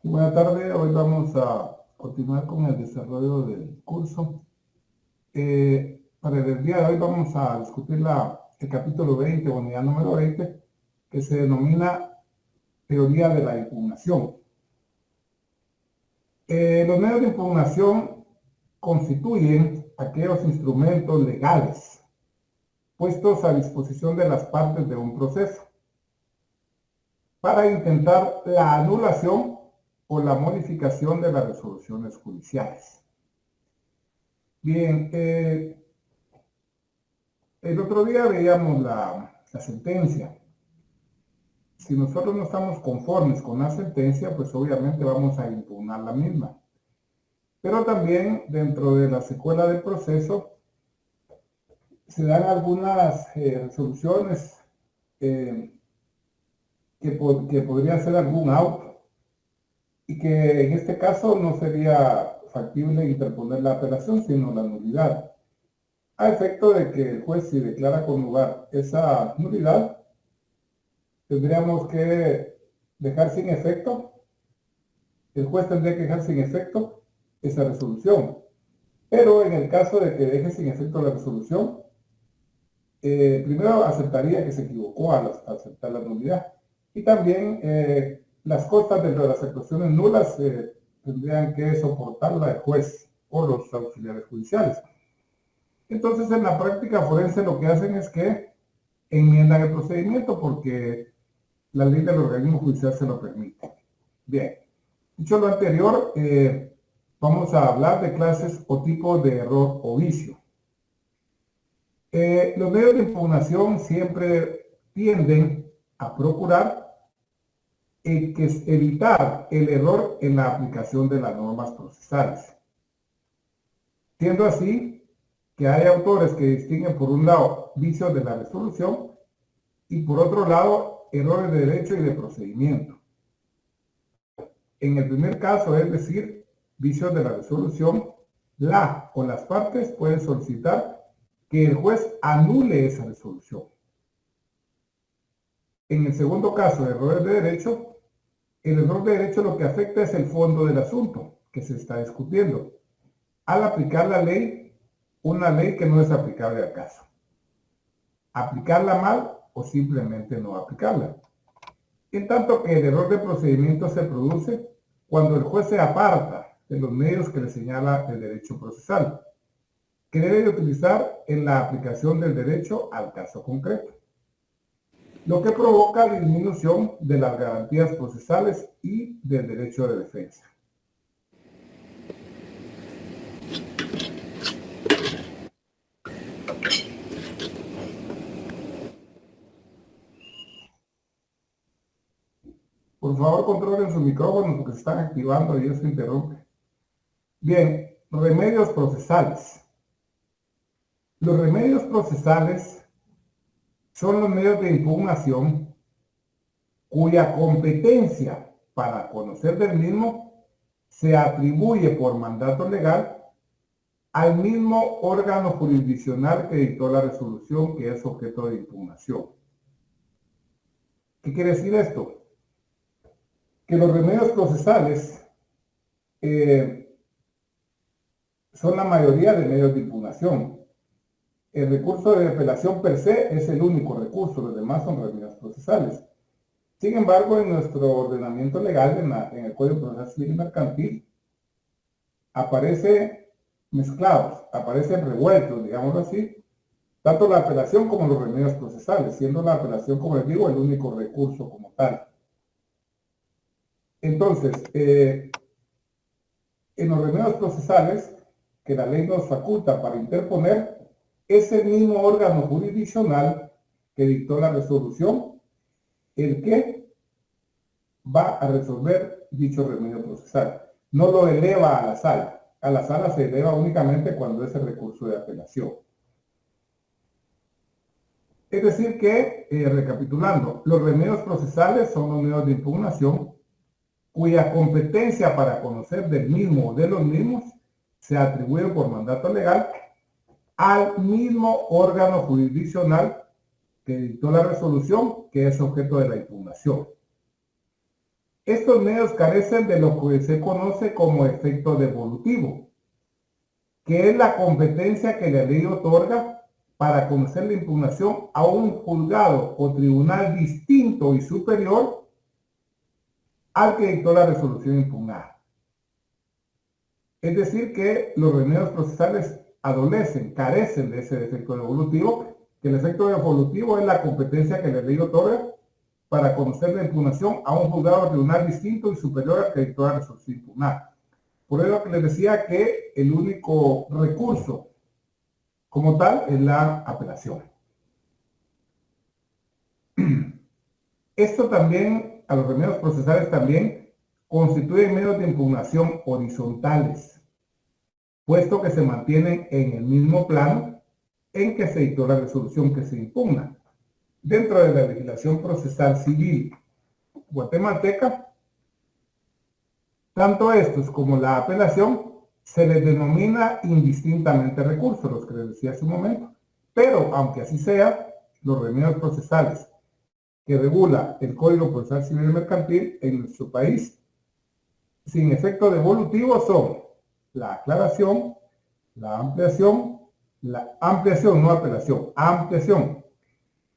Buenas tardes, hoy vamos a continuar con el desarrollo del curso. Para el día de hoy vamos a discutir el capítulo 20, unidad número 20, que se denomina teoría de la impugnación. Los medios de impugnación constituyen aquellos instrumentos legales puestos a disposición de las partes de un proceso para intentar la anulación o la modificación de las resoluciones judiciales. Bien, el otro día veíamos la sentencia. Si nosotros no estamos conformes con la sentencia, pues obviamente vamos a impugnar la misma. Pero también dentro de la secuela del proceso se dan algunas resoluciones que podría ser algún auto y que en este caso no sería factible interponer la apelación, sino la nulidad. A efecto de que el juez, si declara con lugar esa nulidad, tendríamos que dejar sin efecto, el juez tendría que dejar sin efecto esa resolución. Pero en el caso de que deje sin efecto la resolución, primero aceptaría que se equivocó al aceptar la nulidad. Y también las costas dentro de las actuaciones nulas tendrían que soportarla el juez o los auxiliares judiciales. Entonces, en la práctica forense lo que hacen es que enmiendan el procedimiento porque la ley del organismo judicial se lo permite. Bien, dicho lo anterior, vamos a hablar de clases o tipos de error o vicio. Los medios de impugnación siempre tienden a procurar evitar el error en la aplicación de las normas procesales, siendo así que hay autores que distinguen por un lado vicios de la resolución y por otro lado errores de derecho y de procedimiento. En el primer caso, es decir, vicios de la resolución, la o las partes pueden solicitar que el juez anule esa resolución. En el segundo caso, errores de derecho, el error de derecho lo que afecta es el fondo del asunto que se está discutiendo. Al aplicar la ley, una ley que no es aplicable al caso. Aplicarla mal o simplemente no aplicarla. En tanto que el error de procedimiento se produce cuando el juez se aparta de los medios que le señala el derecho procesal, que debe de utilizar en la aplicación del derecho al caso concreto, lo que provoca la disminución de las garantías procesales y del derecho de defensa. Por favor, controlen sus micrófonos porque se están activando y eso interrumpe. Bien, remedios procesales. Los remedios procesales son los medios de impugnación cuya competencia para conocer del mismo se atribuye por mandato legal al mismo órgano jurisdiccional que dictó la resolución que es objeto de impugnación. ¿Qué quiere decir esto? Que los remedios procesales son la mayoría de medios de impugnación. El recurso de apelación per se es el único recurso, los demás son remedios procesales. Sin embargo, en nuestro ordenamiento legal, en el Código Procesal Civil y Mercantil, aparece mezclados, aparecen revueltos, digámoslo así, tanto la apelación como los remedios procesales, siendo la apelación, como les digo, el único recurso como tal. Entonces, en los remedios procesales, que la ley nos faculta para interponer, es el mismo órgano jurisdiccional que dictó la resolución el que va a resolver dicho remedio procesal. No lo eleva a la sala. A la sala se eleva únicamente cuando es el recurso de apelación. Es decir que, recapitulando, los remedios procesales son los medios de impugnación cuya competencia para conocer del mismo o de los mismos se atribuye por mandato legal al mismo órgano jurisdiccional que dictó la resolución que es objeto de la impugnación. Estos medios carecen de lo que se conoce como efecto devolutivo, que es la competencia que la ley otorga para conocer la impugnación a un juzgado o tribunal distinto y superior al que dictó la resolución impugnada. Es decir, que los remedios procesales carecen de ese efecto devolutivo, que el efecto devolutivo es la competencia que la ley otorga para conocer la impugnación a un juzgado o tribunal distinto y superior al que dictó la resolución impugnada. Por eso que les decía que el único recurso como tal es la apelación. Esto también, a los remedios procesales también, constituyen medios de impugnación horizontales, puesto que se mantienen en el mismo plano en que se dictó la resolución que se impugna. Dentro de la legislación procesal civil guatemalteca, tanto estos como la apelación se les denomina indistintamente recursos, los que les decía hace un momento. Pero, aunque así sea, los remedios procesales que regula el Código Procesal Civil y Mercantil en nuestro país, sin efecto devolutivo, son la aclaración, la ampliación, no apelación, ampliación,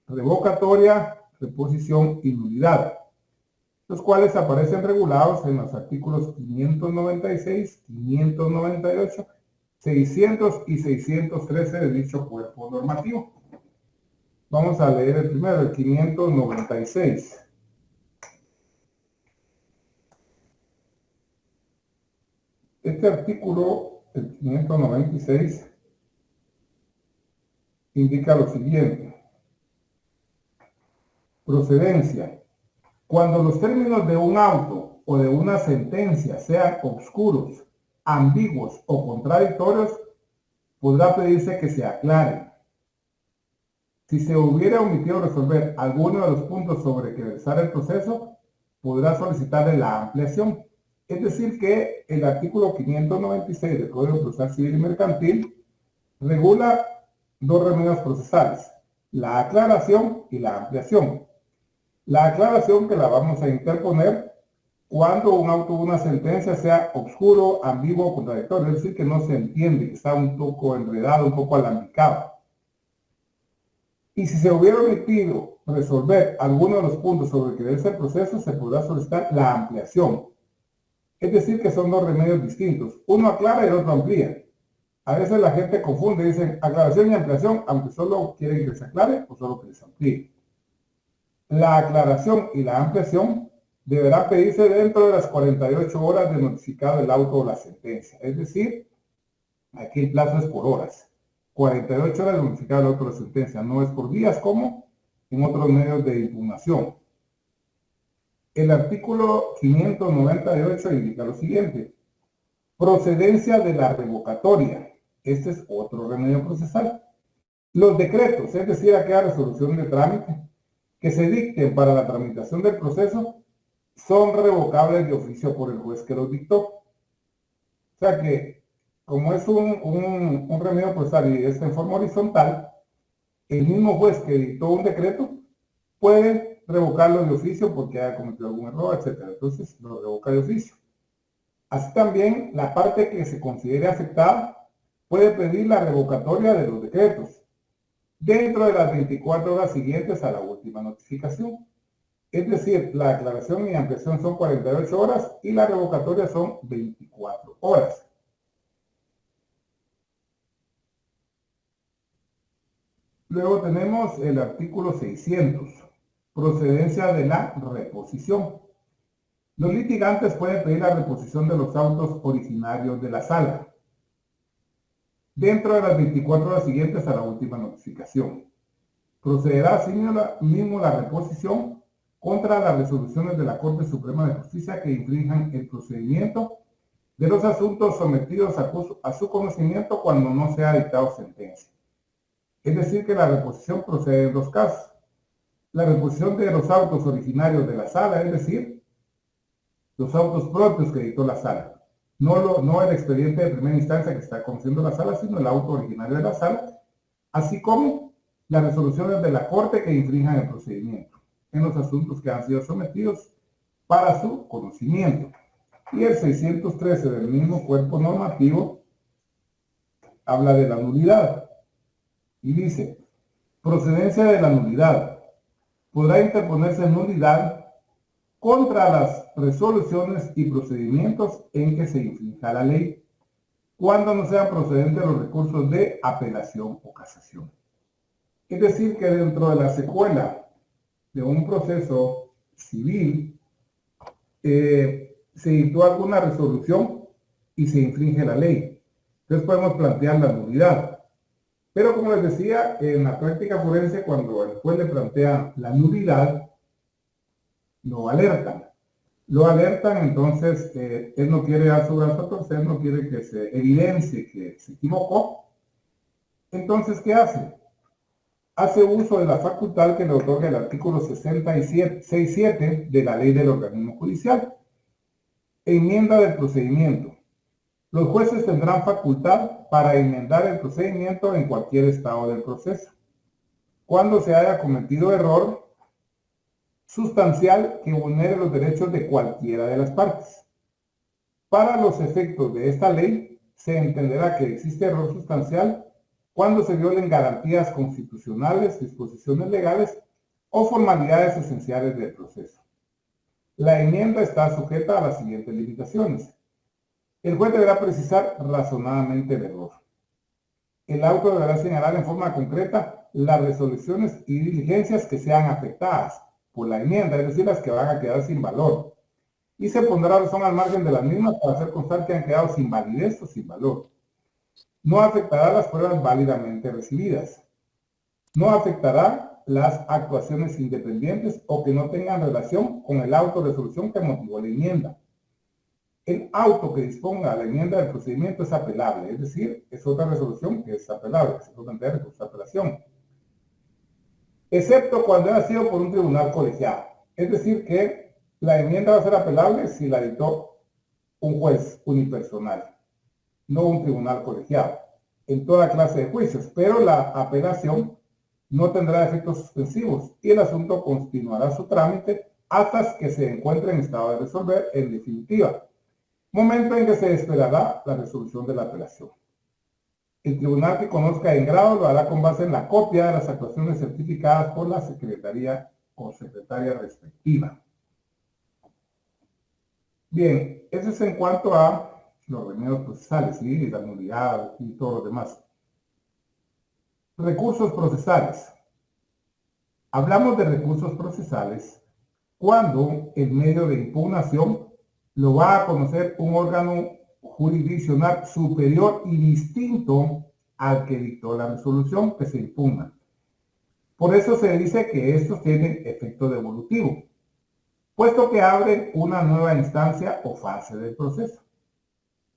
revocatoria, reposición y nulidad, los cuales aparecen regulados en los artículos 596, 598, 600 y 613 de dicho cuerpo normativo. Vamos a leer el primero, el 596. Este artículo, el 596, indica lo siguiente. Procedencia. Cuando los términos de un auto o de una sentencia sean obscuros, ambiguos o contradictorios, podrá pedirse que se aclaren. Si se hubiera omitido resolver alguno de los puntos sobre que versar el proceso, podrá solicitarle la ampliación. Es decir, que el artículo 596 del Código Procesal Civil y Mercantil regula dos remedios procesales, la aclaración y la ampliación. La aclaración que la vamos a interponer cuando un auto o una sentencia sea obscuro, ambiguo o contradictorio, es decir, que no se entiende, que está un poco enredado, un poco alambicado. Y si se hubiera omitido resolver alguno de los puntos sobre que debe ser el proceso, se podrá solicitar la ampliación. Es decir, que son dos remedios distintos. Uno aclara y el otro amplía. A veces la gente confunde, dicen aclaración y ampliación, aunque solo quieren que se aclare o solo que les amplíe. La aclaración y la ampliación deberá pedirse dentro de las 48 horas de notificado el auto o la sentencia. Es decir, aquí el plazo es por horas. 48 horas de notificado el auto o la sentencia. No es por días como en otros medios de impugnación. El artículo 598 indica lo siguiente. Procedencia de la revocatoria. Este es otro remedio procesal. Los decretos, es decir, aquella resolución de trámite, que se dicten para la tramitación del proceso, son revocables de oficio por el juez que los dictó. O sea que, como es un remedio procesal y es en forma horizontal, el mismo juez que dictó un decreto puede revocarlo de oficio porque haya cometido algún error, etc. Entonces, lo revoca de oficio. Así también, la parte que se considere afectada puede pedir la revocatoria de los decretos dentro de las 24 horas siguientes a la última notificación. Es decir, la aclaración y ampliación son 48 horas y la revocatoria son 24 horas. Luego tenemos el artículo 600, procedencia de la reposición. Los litigantes pueden pedir la reposición de los autos originarios de la sala dentro de las 24 horas siguientes a la última notificación. Procederá así mismo la reposición contra las resoluciones de la Corte Suprema de Justicia que infrinjan el procedimiento de los asuntos sometidos a su conocimiento cuando no se ha dictado sentencia. Es decir, que la reposición procede en dos casos. La reposición de los autos originarios de la sala, es decir, los autos propios que dictó la sala. No el expediente de primera instancia que está conociendo la sala, sino el auto originario de la sala, así como las resoluciones de la Corte que infrinjan el procedimiento en los asuntos que han sido sometidos para su conocimiento. Y el 613 del mismo cuerpo normativo habla de la nulidad y dice: procedencia de la nulidad. Podrá interponerse nulidad contra las resoluciones y procedimientos en que se infrinja la ley, cuando no sean procedentes los recursos de apelación o casación. Es decir, que dentro de la secuela de un proceso civil se dictó alguna resolución y se infringe la ley. Entonces podemos plantear la nulidad. Pero como les decía, en la práctica forense, cuando el juez le plantea la nulidad, lo alertan. Lo alertan, entonces él no quiere dar su brazo a torcer, no quiere que se evidencie que se equivocó. Entonces, ¿qué hace? Hace uso de la facultad que le otorga el artículo 67 de la ley del organismo judicial. Enmienda del procedimiento. Los jueces tendrán facultad para enmendar el procedimiento en cualquier estado del proceso, cuando se haya cometido error sustancial que vulnere los derechos de cualquiera de las partes. Para los efectos de esta ley, se entenderá que existe error sustancial cuando se violen garantías constitucionales, disposiciones legales o formalidades esenciales del proceso. La enmienda está sujeta a las siguientes limitaciones. El juez deberá precisar razonadamente el error. El auto deberá señalar en forma concreta las resoluciones y diligencias que sean afectadas por la enmienda, es decir, las que van a quedar sin valor. Y se pondrá razón al margen de las mismas para hacer constar que han quedado sin validez o sin valor. No afectará las pruebas válidamente recibidas. No afectará las actuaciones independientes o que no tengan relación con el auto de resolución que motivó la enmienda. El auto que disponga la enmienda del procedimiento es apelable, es decir, es otra resolución que es apelable, se puede plantear recurso de apelación, excepto cuando haya sido por un tribunal colegiado. Es decir, que la enmienda va a ser apelable si la dictó un juez unipersonal, no un tribunal colegiado, en toda clase de juicios, pero la apelación no tendrá efectos suspensivos y el asunto continuará su trámite hasta que se encuentre en estado de resolver en definitiva, momento en que se esperará la resolución de la apelación. El tribunal que conozca en grado lo hará con base en la copia de las actuaciones certificadas por la secretaría o secretaria respectiva. Bien, eso es en cuanto a los remedios procesales, ¿sí? Y la nulidad y todo lo demás. Recursos procesales. Hablamos de recursos procesales cuando el medio de impugnación lo va a conocer un órgano jurisdiccional superior y distinto al que dictó la resolución que se impugna. Por eso se dice que estos tienen efecto devolutivo, puesto que abren una nueva instancia o fase del proceso.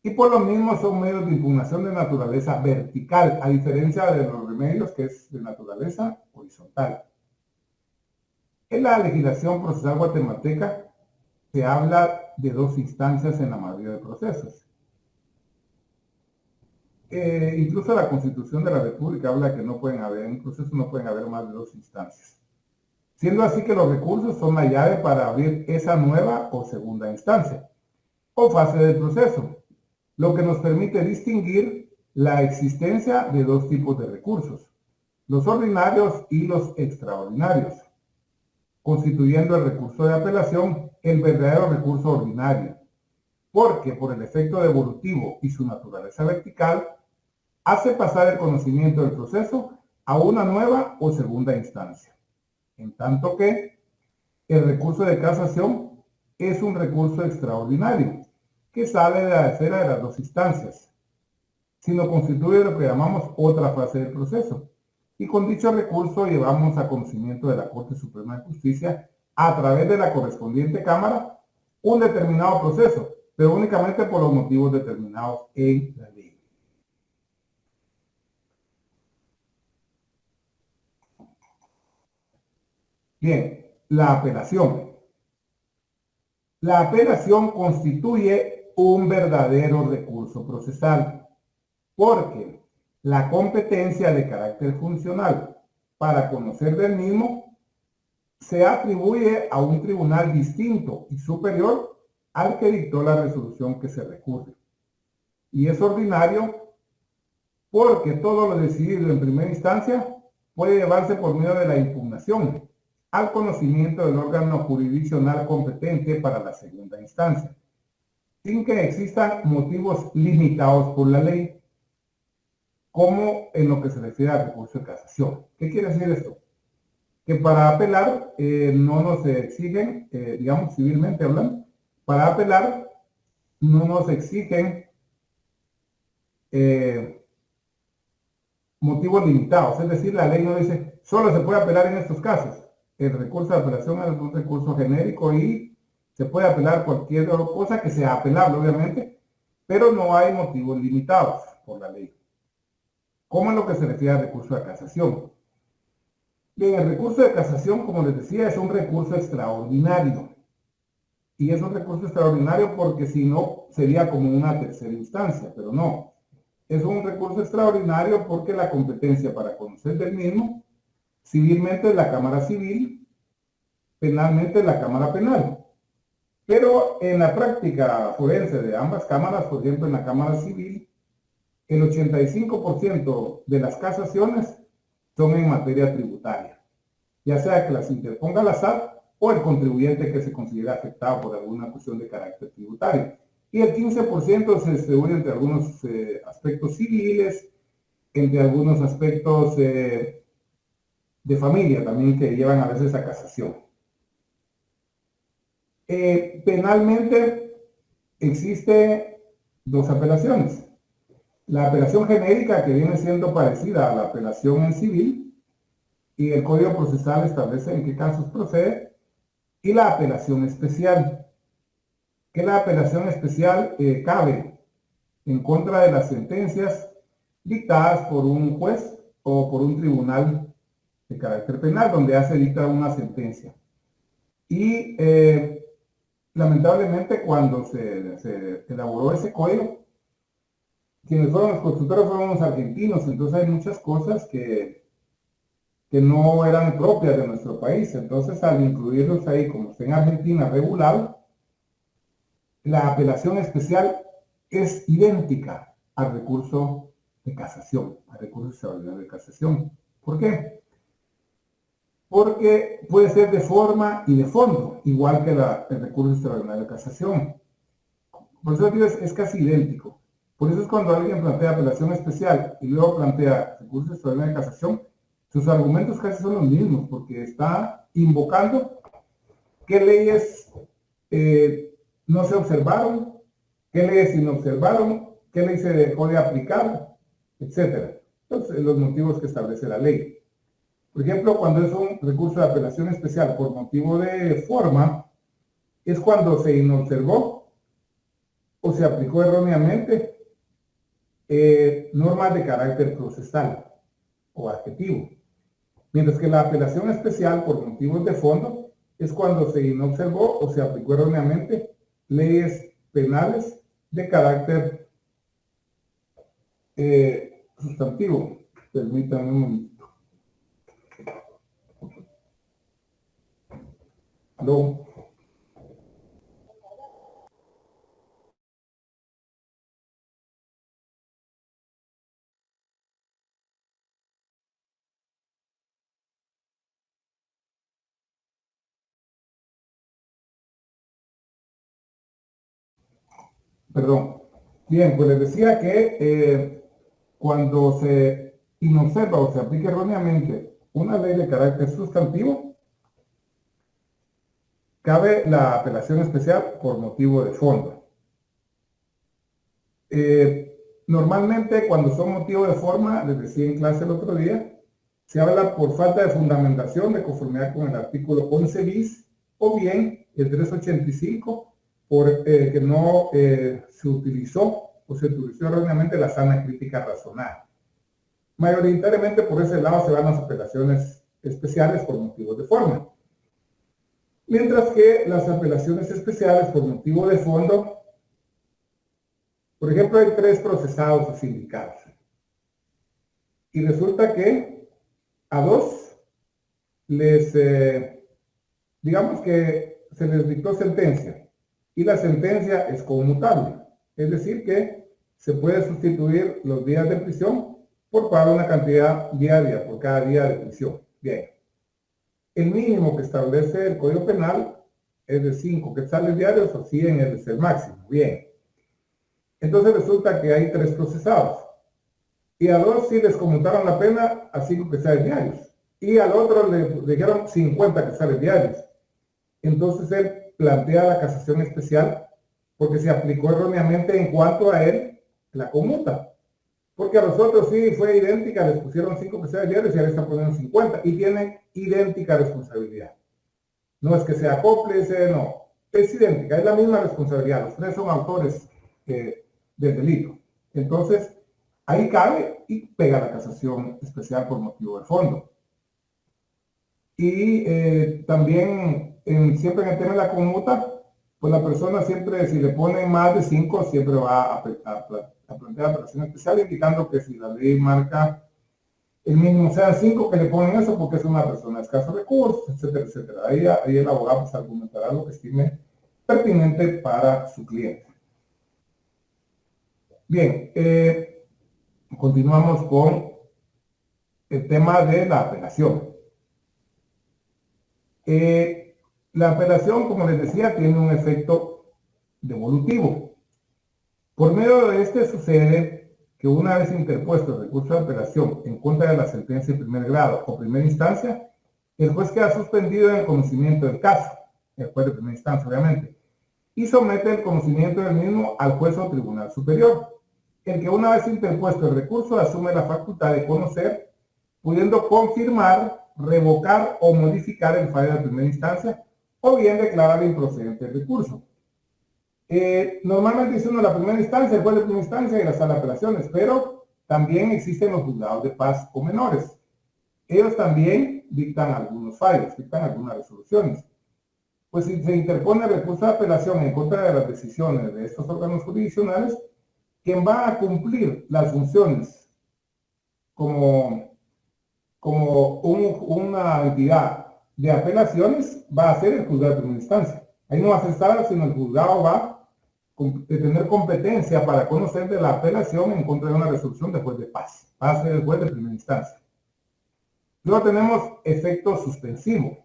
Y por lo mismo son medios de impugnación de naturaleza vertical, a diferencia de los remedios que es de naturaleza horizontal. En la legislación procesal guatemalteca se habla de dos instancias en la mayoría de procesos. Incluso la Constitución de la República habla que no pueden haber, en un proceso no pueden haber más de dos instancias. Siendo así que los recursos son la llave para abrir esa nueva o segunda instancia o fase del proceso, lo que nos permite distinguir la existencia de dos tipos de recursos, los ordinarios y los extraordinarios, constituyendo el recurso de apelación el verdadero recurso ordinario, porque por el efecto devolutivo y su naturaleza vertical, hace pasar el conocimiento del proceso a una nueva o segunda instancia, en tanto que el recurso de casación es un recurso extraordinario, que sale de la esfera de las dos instancias, sino constituye lo que llamamos otra fase del proceso. Y con dicho recurso llevamos a conocimiento de la Corte Suprema de Justicia, a través de la correspondiente Cámara, un determinado proceso, pero únicamente por los motivos determinados en la ley. Bien, la apelación. La apelación constituye un verdadero recurso procesal, porque la competencia de carácter funcional para conocer del mismo se atribuye a un tribunal distinto y superior al que dictó la resolución que se recurre. Y es ordinario porque todo lo decidido en primera instancia puede llevarse por medio de la impugnación al conocimiento del órgano jurisdiccional competente para la segunda instancia, sin que existan motivos limitados por la ley, como en lo que se refiere al recurso de casación. ¿Qué quiere decir esto? Que para apelar no nos exigen, digamos civilmente hablando, para apelar no nos exigen motivos limitados, es decir, la ley no dice solo se puede apelar en estos casos. El recurso de apelación es un recurso genérico y se puede apelar cualquier cosa que sea apelable, obviamente, pero no hay motivos limitados por la ley. ¿Cómo es lo que se refiere al recurso de casación? Bien, el recurso de casación, como les decía, es un recurso extraordinario. Y es un recurso extraordinario porque si no, sería como una tercera instancia, pero no. Es un recurso extraordinario porque la competencia para conocer del mismo, civilmente es la Cámara Civil, penalmente es la Cámara Penal. Pero en la práctica forense de ambas cámaras, por ejemplo, en la Cámara Civil, el 85% de las casaciones son en materia tributaria, ya sea que las interponga la SAT o el contribuyente que se considera afectado por alguna cuestión de carácter tributario. Y el 15% se distribuye entre algunos aspectos civiles, entre algunos aspectos de familia también que llevan a veces a casación. Penalmente existe dos apelaciones. La apelación genérica, que viene siendo parecida a la apelación en civil, y el Código Procesal establece en qué casos procede, y la apelación especial, que la apelación especial cabe en contra de las sentencias dictadas por un juez o por un tribunal de carácter penal, donde hace dicta una sentencia. Y lamentablemente cuando se elaboró ese código, quienes fueron los constructores fueron los argentinos, entonces hay muchas cosas que no eran propias de nuestro país. Entonces, al incluirlos ahí, como está en Argentina regulado, la apelación especial es idéntica al recurso de casación, al recurso extraordinario de casación. ¿Por qué? Porque puede ser de forma y de fondo, igual que el recurso extraordinario de casación. Por eso digo, es casi idéntico. Por eso es cuando alguien plantea apelación especial y luego plantea recurso extraordinario de casación, sus argumentos casi son los mismos, porque está invocando qué leyes no se observaron, qué leyes se inobservaron, qué ley se dejó de aplicar, etc. Entonces, los motivos que establece la ley. Por ejemplo, cuando es un recurso de apelación especial por motivo de forma, es cuando se inobservó o se aplicó erróneamente normas de carácter procesal o adjetivo. Mientras que la apelación especial por motivos de fondo es cuando se inobservó o se aplicó erróneamente leyes penales de carácter sustantivo. Permítanme un momento. ¿Aló? Perdón. Bien, pues les decía que cuando se inobserva o se aplica erróneamente una ley de carácter sustantivo, cabe la apelación especial por motivo de fondo. Normalmente cuando son motivo de forma, les decía en clase el otro día, se habla por falta de fundamentación de conformidad con el artículo 11 bis o bien el 385 por que no se utilizó o se utilizó erróneamente la sana crítica razonada. Mayoritariamente por ese lado se van las apelaciones especiales por motivos de forma. Mientras que las apelaciones especiales por motivo de fondo, por ejemplo, hay 3 procesados o sindicados. Y resulta que a 2 les digamos que se les dictó sentencia y la sentencia es conmutable, es decir que se puede sustituir los días de prisión por pagar una cantidad diaria por cada día de prisión. Bien, el mínimo que establece el Código Penal es de 5 quetzales diarios o 100 es el máximo. Bien, entonces resulta que hay 3 procesados y a 2 sí les conmutaron la pena a 5 quetzales diarios y al otro le dieron 50 quetzales diarios. Entonces él plantea la casación especial porque se aplicó erróneamente en cuanto a él la conmuta. Porque a los otros sí fue idéntica, les pusieron 5 quetzales diarios y a él están poniendo 50 y tienen idéntica responsabilidad. No es que sea cómplice, no. Es idéntica, es la misma responsabilidad. Los 3 son autores del delito. Entonces, ahí cabe y pega la casación especial por motivo de fondo. Y también, siempre en el tema de la conmuta, pues la persona siempre, si le ponen más de 5, siempre va a plantear apelación especial, indicando que si la ley marca el mínimo sean 5 que le ponen eso porque es una persona de escasos recursos, etcétera, etcétera. Ahí el abogado pues argumentará lo que estime pertinente para su cliente. Bien, continuamos con el tema de la apelación. La apelación, como les decía, tiene un efecto devolutivo. Por medio de este sucede que una vez interpuesto el recurso de apelación en contra de la sentencia de primer grado o primera instancia, el juez queda suspendido en el conocimiento del caso, el juez de primera instancia obviamente, y somete el conocimiento del mismo al juez o tribunal superior. El que una vez interpuesto el recurso asume la facultad de conocer, pudiendo confirmar, revocar o modificar el fallo de primera instancia o bien declarar improcedente el recurso. Normalmente dice uno la primera instancia, el juez de primera instancia y la sala de apelaciones, pero también existen los juzgados de paz o menores. Ellos también dictan algunos fallos, dictan algunas resoluciones. Pues si se interpone el recurso de apelación en contra de las decisiones de estos órganos jurisdiccionales, quien va a cumplir las funciones como una entidad de apelaciones va a ser el juzgado de primera instancia. Ahí no va a ser sala, sino el juzgado va de tener competencia para conocer de la apelación en contra de una resolución de juez de paz. Va a ser el juez de primera instancia. Luego tenemos efecto suspensivo.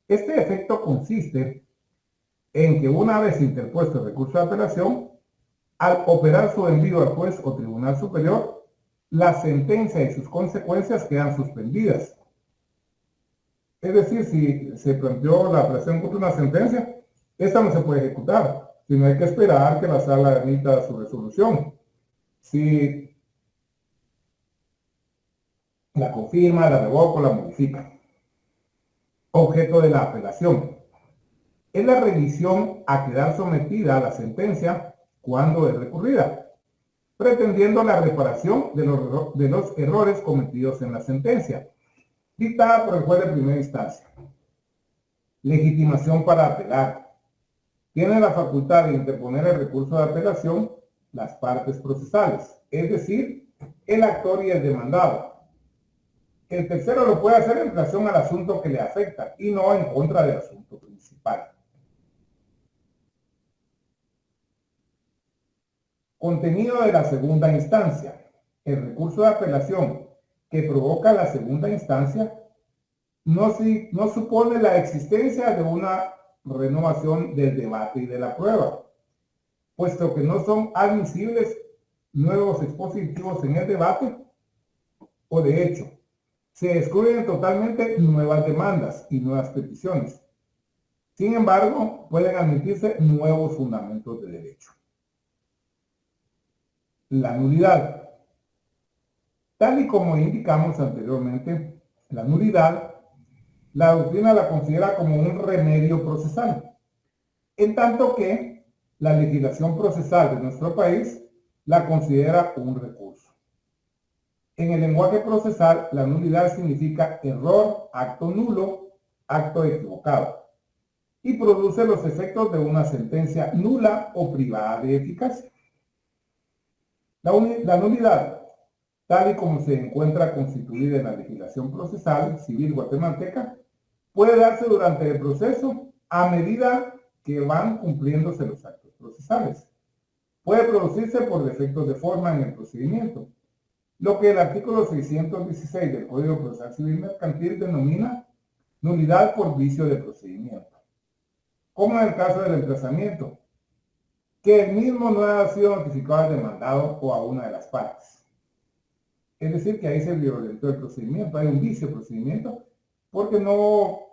Este efecto consiste en que una vez interpuesto el recurso de apelación, al operar su envío al juez o tribunal superior, la sentencia y sus consecuencias quedan suspendidas. Es decir, si se planteó la apelación contra una sentencia, esta no se puede ejecutar, sino hay que esperar que la sala emita su resolución. Si la confirma, la revoca o la modifica. Objeto de la apelación es la revisión a quedar sometida a la sentencia cuando es recurrida, pretendiendo la reparación de los errores cometidos en la sentencia, dictada por el juez de primera instancia. Legitimación para apelar. Tiene la facultad de interponer el recurso de apelación las partes procesales, es decir, el actor y el demandado. El tercero lo puede hacer en relación al asunto que le afecta y no en contra del asunto principal. Contenido de la segunda instancia. El recurso de apelación que provoca la segunda instancia no supone la existencia de una renovación del debate y de la prueba, puesto que no son admisibles nuevos expositivos en el debate o de hecho, se excluyen totalmente nuevas demandas y nuevas peticiones. Sin embargo, pueden admitirse nuevos fundamentos de derecho. La nulidad. Tal y como indicamos anteriormente, la nulidad, la doctrina la considera como un remedio procesal, en tanto que la legislación procesal de nuestro país la considera un recurso. En el lenguaje procesal, la nulidad significa error, acto nulo, acto equivocado, y produce los efectos de una sentencia nula o privada de eficacia. La nulidad, tal y como se encuentra constituida en la legislación procesal civil guatemalteca, puede darse durante el proceso a medida que van cumpliéndose los actos procesales. Puede producirse por defectos de forma en el procedimiento, lo que el artículo 616 del Código Procesal Civil Mercantil denomina nulidad por vicio de procedimiento, como en el caso del emplazamiento, que el mismo no ha sido notificado al demandado o a una de las partes. Es decir, que ahí se violentó el procedimiento, hay un vicio de procedimiento, porque no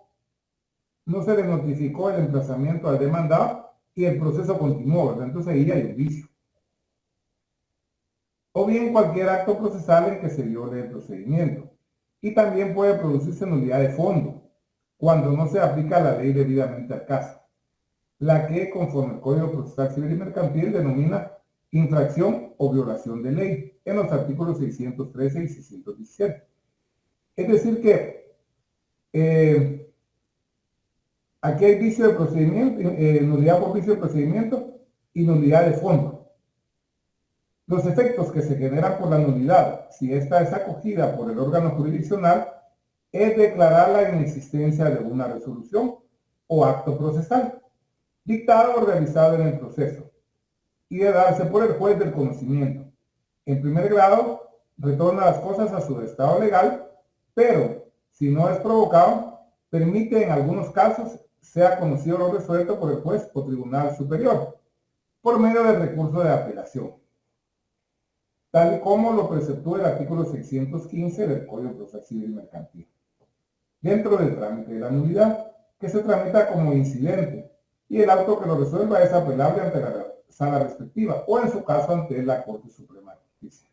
se le notificó el emplazamiento al demandado y el proceso continuó, ¿verdad? Entonces ahí hay un vicio. O bien cualquier acto procesal en que se viole el procedimiento. Y también puede producirse nulidad de fondo, cuando no se aplica la ley debidamente al caso, la que, conforme el Código Procesal Civil y Mercantil, denomina infracción o violación de ley, en los artículos 613 y 617. Es decir que aquí hay vicio de procedimiento, nulidad por vicio de procedimiento y nulidad de fondo. Los efectos que se generan por la nulidad, si ésta es acogida por el órgano jurisdiccional, es declarar la inexistencia de una resolución o acto procesal, dictado o realizado en el proceso, y de darse por el juez del conocimiento. En primer grado, retorna las cosas a su estado legal, pero si no es provocado, permite en algunos casos sea conocido o resuelto por el juez o tribunal superior, por medio del recurso de apelación, tal como lo preceptúa el artículo 615 del Código Procesal Civil y Mercantil. Dentro del trámite de la nulidad, que se tramita como incidente, y el auto que lo resuelva es apelable ante la sala respectiva, o en su caso ante la Corte Suprema de Justicia.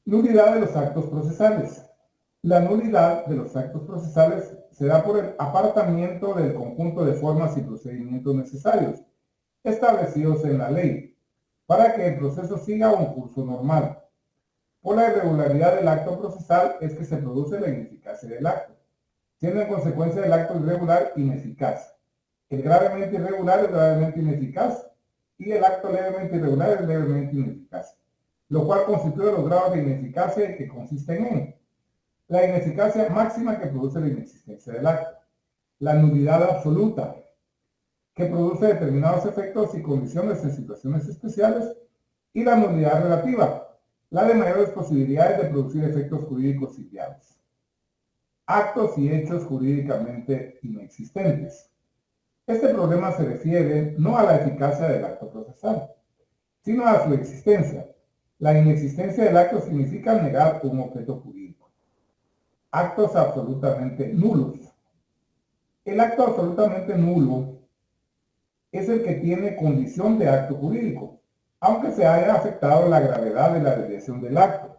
Nulidad de los actos procesales. La nulidad de los actos procesales se da por el apartamiento del conjunto de formas y procedimientos necesarios, establecidos en la ley, para que el proceso siga un curso normal. Por la irregularidad del acto procesal es que se produce la ineficacia del acto, siendo en consecuencia del acto irregular ineficaz. El gravemente irregular es gravemente ineficaz y el acto levemente irregular es levemente ineficaz, lo cual constituye los grados de ineficacia que consisten en la ineficacia máxima que produce la inexistencia del acto, la nulidad absoluta, que produce determinados efectos y condiciones en situaciones especiales, y la nulidad relativa, la de mayores posibilidades de producir efectos jurídicos sitiados. Actos y hechos jurídicamente inexistentes. Este problema se refiere no a la eficacia del acto procesal, sino a su existencia. La inexistencia del acto significa negar un objeto jurídico. Actos absolutamente nulos. El acto absolutamente nulo es el que tiene condición de acto jurídico, aunque se haya afectado la gravedad de la desviación del acto.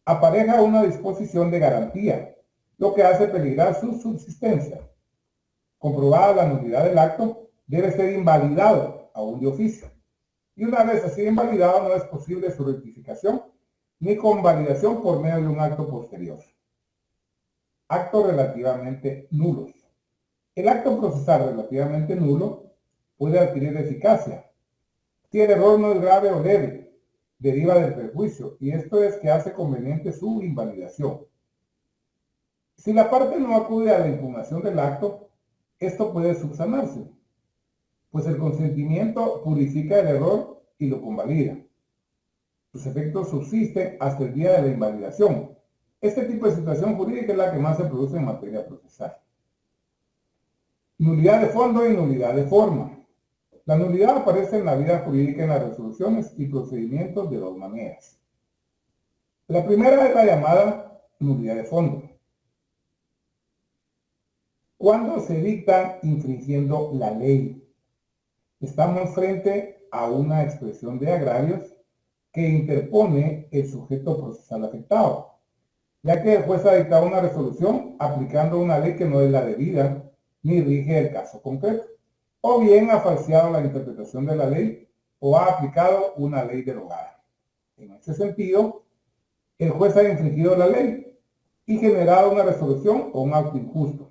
Apareja una disposición de garantía, lo que hace peligrar su subsistencia. Comprobada la nulidad del acto, debe ser invalidado aún de oficio. Y una vez así invalidado, no es posible su rectificación ni convalidación por medio de un acto posterior. Actos relativamente nulos. El acto procesal relativamente nulo puede adquirir eficacia si el error no es grave o leve, deriva del perjuicio, y esto es que hace conveniente su invalidación. Si la parte no acude a la impugnación del acto, esto puede subsanarse, pues el consentimiento purifica el error y lo convalida. Sus efectos subsisten hasta el día de la invalidación. Este tipo de situación jurídica es la que más se produce en materia procesal. Nulidad de fondo y nulidad de forma. La nulidad aparece en la vida jurídica en las resoluciones y procedimientos de dos maneras. La primera es la llamada nulidad de fondo, cuando se dicta infringiendo la ley. Estamos frente a una expresión de agravios que interpone el sujeto procesal afectado, ya que el juez ha dictado una resolución aplicando una ley que no es la debida ni rige el caso concreto, o bien ha falseado la interpretación de la ley o ha aplicado una ley derogada. En ese sentido, el juez ha infringido la ley y generado una resolución o un acto injusto,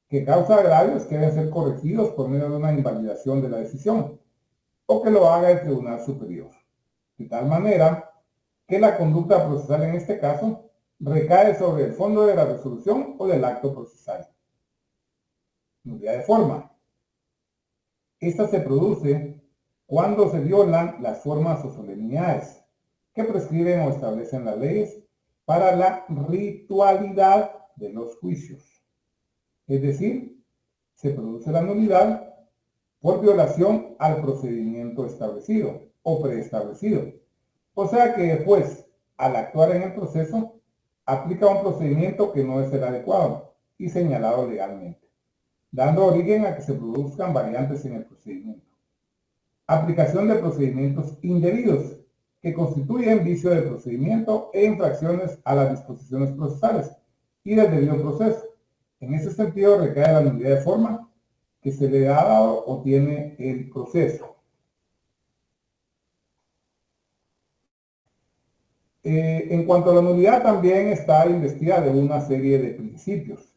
que causa agravios que deben ser corregidos por medio de una invalidación de la decisión, o que lo haga el Tribunal Superior. De tal manera que la conducta procesal en este caso recae sobre el fondo de la resolución o del acto procesal. Nulidad de forma. Esta se produce cuando se violan las formas o solemnidades que prescriben o establecen las leyes para la ritualidad de los juicios. Es decir, se produce la nulidad por violación al procedimiento establecido o preestablecido. O sea que el juez, al actuar en el proceso, aplica un procedimiento que no es el adecuado y señalado legalmente, dando origen a que se produzcan variantes en el procedimiento. Aplicación de procedimientos indebidos, que constituyen vicio de procedimiento e infracciones a las disposiciones procesales y del debido proceso. En ese sentido recae la nulidad de forma que se le ha dado o tiene el proceso. En cuanto a la nulidad, también está investida de una serie de principios.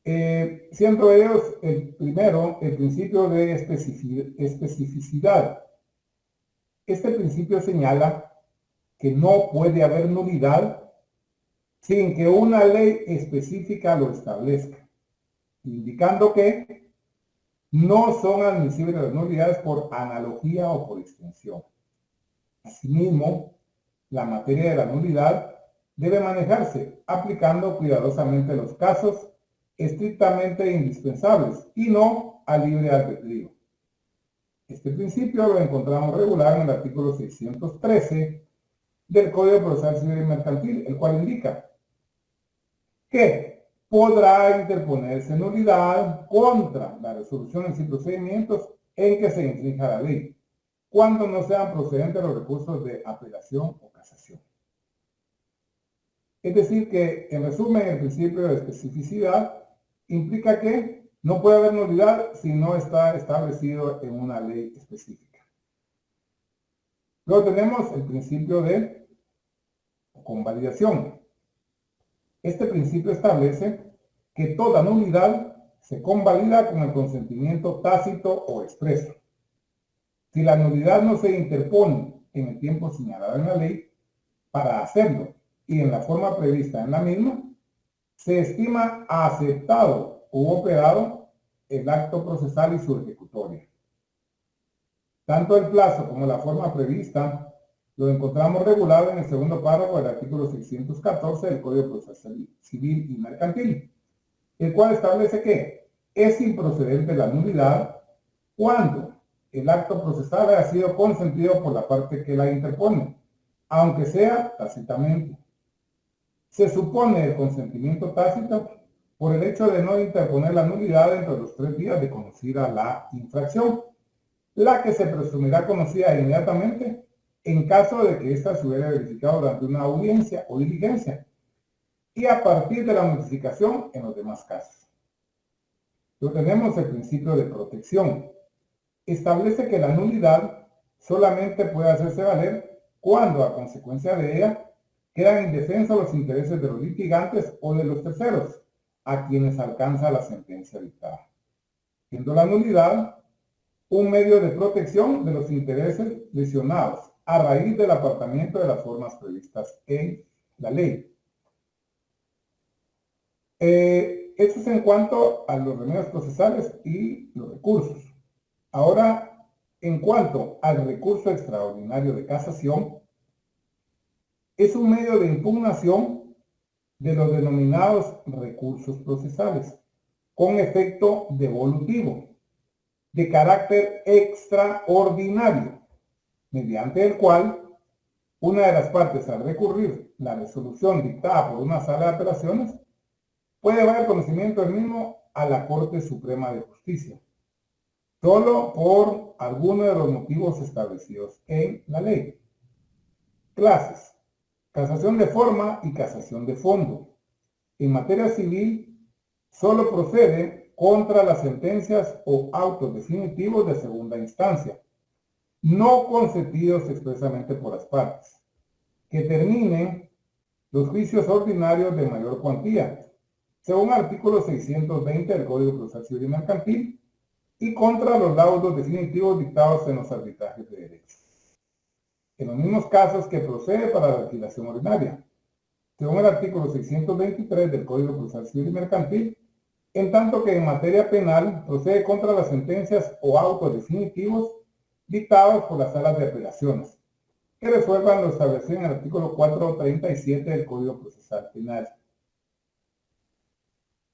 Siendo ellos, el primero, el principio de especificidad. Este principio señala que no puede haber nulidad sin que una ley específica lo establezca, indicando que no son admisibles las nulidades por analogía o por extensión. Asimismo, la materia de la nulidad debe manejarse aplicando cuidadosamente los casos estrictamente indispensables y no a libre albedrío. Este principio lo encontramos regulado en el artículo 613 del Código Procesal Civil y Mercantil, el cual indica que podrá interponerse nulidad contra las resoluciones y procedimientos en que se infrinja la ley, cuando no sean procedentes los recursos de apelación o casación. Es decir que, en resumen, el principio de especificidad implica que no puede haber nulidad si no está establecido en una ley específica. Luego tenemos el principio de convalidación. Este principio establece que toda nulidad se convalida con el consentimiento tácito o expreso. Si la nulidad no se interpone en el tiempo señalado en la ley para hacerlo y en la forma prevista en la misma, se estima aceptado u operado el acto procesal y su ejecutoria. Tanto el plazo como la forma prevista lo encontramos regulado en el segundo párrafo del artículo 614 del Código Procesal Civil y Mercantil, el cual establece que es improcedente la nulidad cuando el acto procesal haya sido consentido por la parte que la interpone, aunque sea tácitamente. Se supone el consentimiento tácito por el hecho de no interponer la nulidad dentro de los 3 días de conocida la infracción, la que se presumirá conocida inmediatamente en caso de que ésta se hubiera verificado durante una audiencia o diligencia, y a partir de la notificación en los demás casos. Luego tenemos el principio de protección. Establece que la nulidad solamente puede hacerse valer cuando, a consecuencia de ella, quedan indefensos los intereses de los litigantes o de los terceros, a quienes alcanza la sentencia dictada, siendo la nulidad un medio de protección de los intereses lesionados a raíz del apartamiento de las formas previstas en la ley. Esto es en cuanto a los remedios procesales y los recursos. Ahora, en cuanto al recurso extraordinario de casación, es un medio de impugnación de los denominados recursos procesales, con efecto devolutivo, de carácter extraordinario, mediante el cual una de las partes, al recurrir la resolución dictada por una sala de apelaciones, puede dar conocimiento del mismo a la Corte Suprema de Justicia, solo por alguno de los motivos establecidos en la ley. Clases: casación de forma y casación de fondo. En materia civil, solo procede contra las sentencias o autos definitivos de segunda instancia, no concedidos expresamente por las partes, que terminen los juicios ordinarios de mayor cuantía, según artículo 620 del Código Procesal Civil y Mercantil, y contra los laudos definitivos dictados en los arbitrajes de derecho, en los mismos casos que procede para la liquidación ordinaria, según el artículo 623 del Código Procesal Civil y Mercantil, en tanto que en materia penal procede contra las sentencias o autos definitivos dictados por las salas de apelaciones, que resuelvan lo establecido en el artículo 437 del Código Procesal Penal.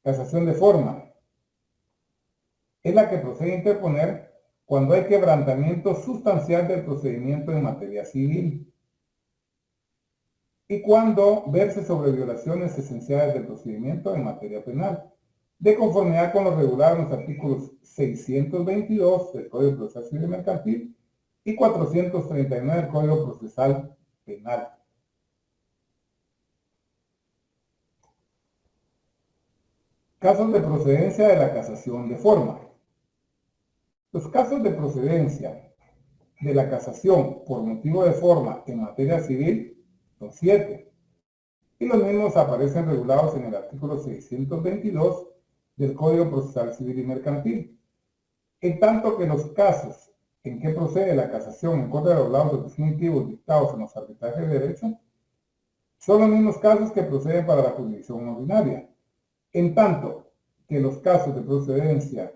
Casación de forma es la que procede a interponer cuando hay quebrantamiento sustancial del procedimiento en materia civil y cuando verse sobre violaciones esenciales del procedimiento en materia penal, de conformidad con lo regulado en los artículos 622 del Código Procesal Civil y Mercantil y 439 del Código Procesal Penal. Casos de procedencia de la casación de forma. Los casos de procedencia de la casación por motivo de forma en materia civil son 7, y los mismos aparecen regulados en el artículo 622 del Código Procesal Civil y Mercantil, en tanto que los casos en que procede la casación en contra de los laudos definitivos dictados en los arbitrajes de derecho son los mismos casos que proceden para la jurisdicción ordinaria, en tanto que los casos de procedencia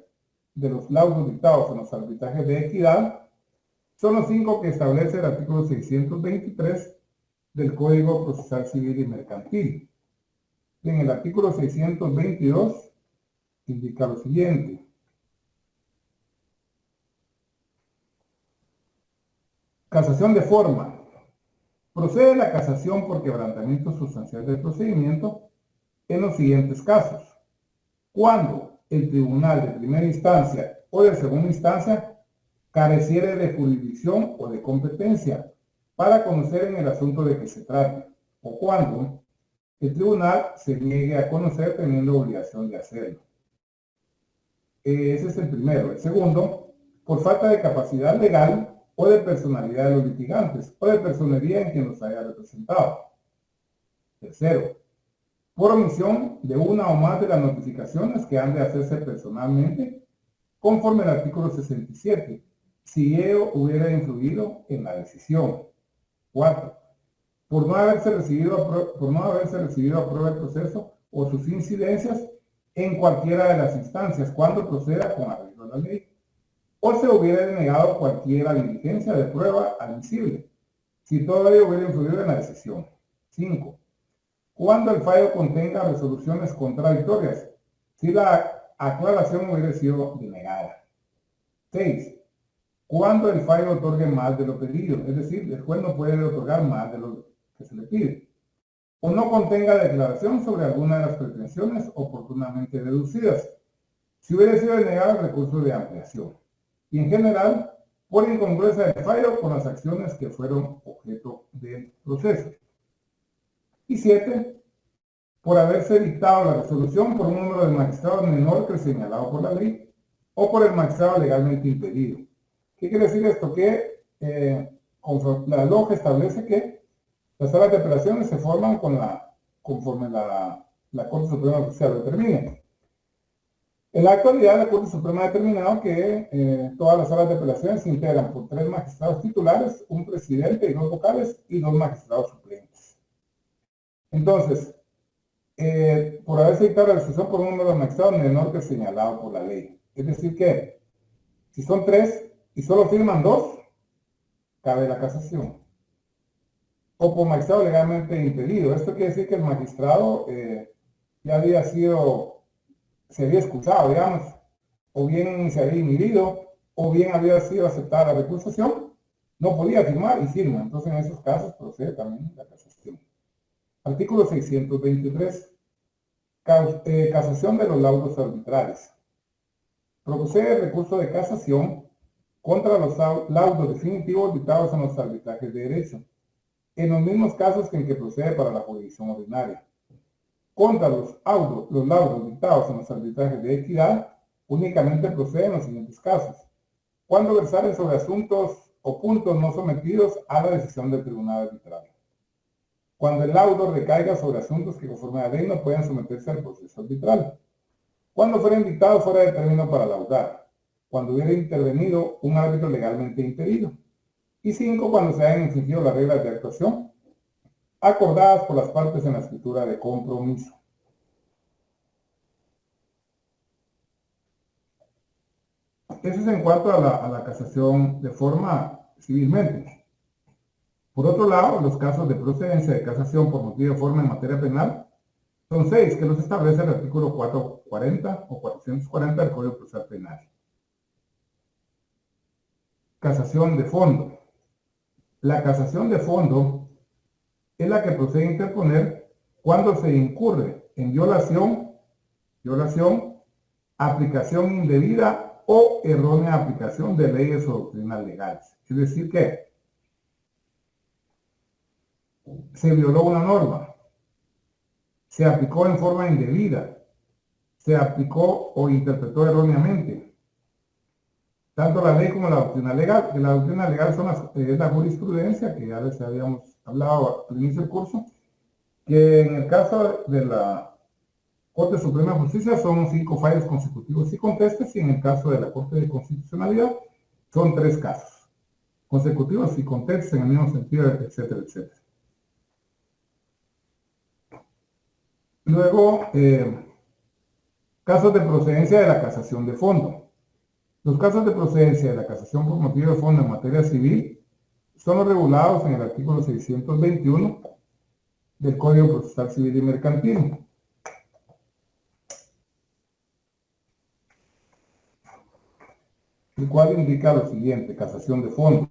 de los laudos dictados en los arbitrajes de equidad son los 5 que establece el artículo 623 del Código Procesal Civil y Mercantil. En el artículo 622 indica lo siguiente: casación de forma. Procede la casación por quebrantamiento sustancial del procedimiento en los siguientes casos: cuando el tribunal de primera instancia o de segunda instancia careciere de jurisdicción o de competencia para conocer en el asunto de que se trate, o cuando el tribunal se niegue a conocer teniendo obligación de hacerlo. Ese es el primero. El segundo, por falta de capacidad legal o de personalidad de los litigantes, o de personería en quien los haya representado. Tercero, por omisión de una o más de las notificaciones que han de hacerse personalmente, conforme al artículo 67, si ello hubiera influido en la decisión. 4. Por no haberse recibido a prueba el proceso o sus incidencias en cualquiera de las instancias cuando proceda con arreglo a la ley, o se hubiera denegado cualquiera diligencia de prueba admisible, si todo ello hubiera influido en la decisión. 5. Cuando el fallo contenga resoluciones contradictorias, si la aclaración hubiera sido denegada. 6. Cuando el fallo otorgue más de lo pedido, es decir, el juez no puede otorgar más de lo que se le pide, o no contenga declaración sobre alguna de las pretensiones oportunamente deducidas, si hubiera sido denegado el recurso de ampliación, y en general, por incongruencia del fallo con las acciones que fueron objeto del proceso. Y 7. Por haberse dictado la resolución por un número de magistrados menor que el señalado por la ley, o por el magistrado legalmente impedido. ¿Qué quiere decir esto? Que la LOG establece que las salas de apelaciones se forman conforme la Corte Suprema Judicial lo determine. En la actualidad, la Corte Suprema ha determinado que todas las salas de apelaciones se integran por 3 magistrados titulares, un presidente y 2 vocales, y 2 magistrados suplentes. Entonces, por haberse dictado la resolución por un número de magistrados menor que señalado por la ley. Es decir que, si son 3 y solo firman 2, cabe la casación. O por magistrado legalmente impedido. Esto quiere decir que el magistrado ya había se había excusado, digamos, o bien se había inhibido, o bien había sido aceptada la recusación, no podía firmar y firma. Entonces, en esos casos procede también la casación. Artículo 623. Casación de los laudos arbitrales. Procede el recurso de casación contra los laudos definitivos dictados en los arbitrajes de derecho, en los mismos casos que en que procede para la jurisdicción ordinaria. Contra los laudos dictados en los arbitrajes de equidad, únicamente proceden los siguientes casos: cuando versaren sobre asuntos o puntos no sometidos a la decisión del tribunal arbitrario; cuando el laudo recaiga sobre asuntos que conforme a la ley no puedan someterse al proceso arbitral; cuando fueren dictados fuera de término para laudar; cuando hubiera intervenido un árbitro legalmente impedido; y 5. Cuando se hayan infringido las reglas de actuación acordadas por las partes en la escritura de compromiso. Eso es en cuanto a la casación de forma civilmente. Por otro lado, los casos de procedencia de casación por motivo de forma en materia penal son 6, que los establece el artículo 440 o 440 del Código Procesal Penal. Casación de fondo. La casación de fondo es la que procede a interponer cuando se incurre en violación, aplicación indebida o errónea aplicación de leyes o doctrinas legales. Es decir que se violó una norma, se aplicó en forma indebida, se aplicó o interpretó erróneamente, tanto la ley como la doctrina legal. Que la doctrina legal es la jurisprudencia, que ya les habíamos hablado al inicio del curso, que en el caso de la Corte Suprema de Justicia son 5 fallos consecutivos y contestes, y en el caso de la Corte de Constitucionalidad son 3 casos consecutivos y contestes en el mismo sentido, etcétera, etcétera. Luego, casos de procedencia de la casación de fondo. Los casos de procedencia de la casación por motivo de fondo en materia civil son los regulados en el artículo 621 del Código Procesal Civil y Mercantil. El cual indica lo siguiente: casación de fondo.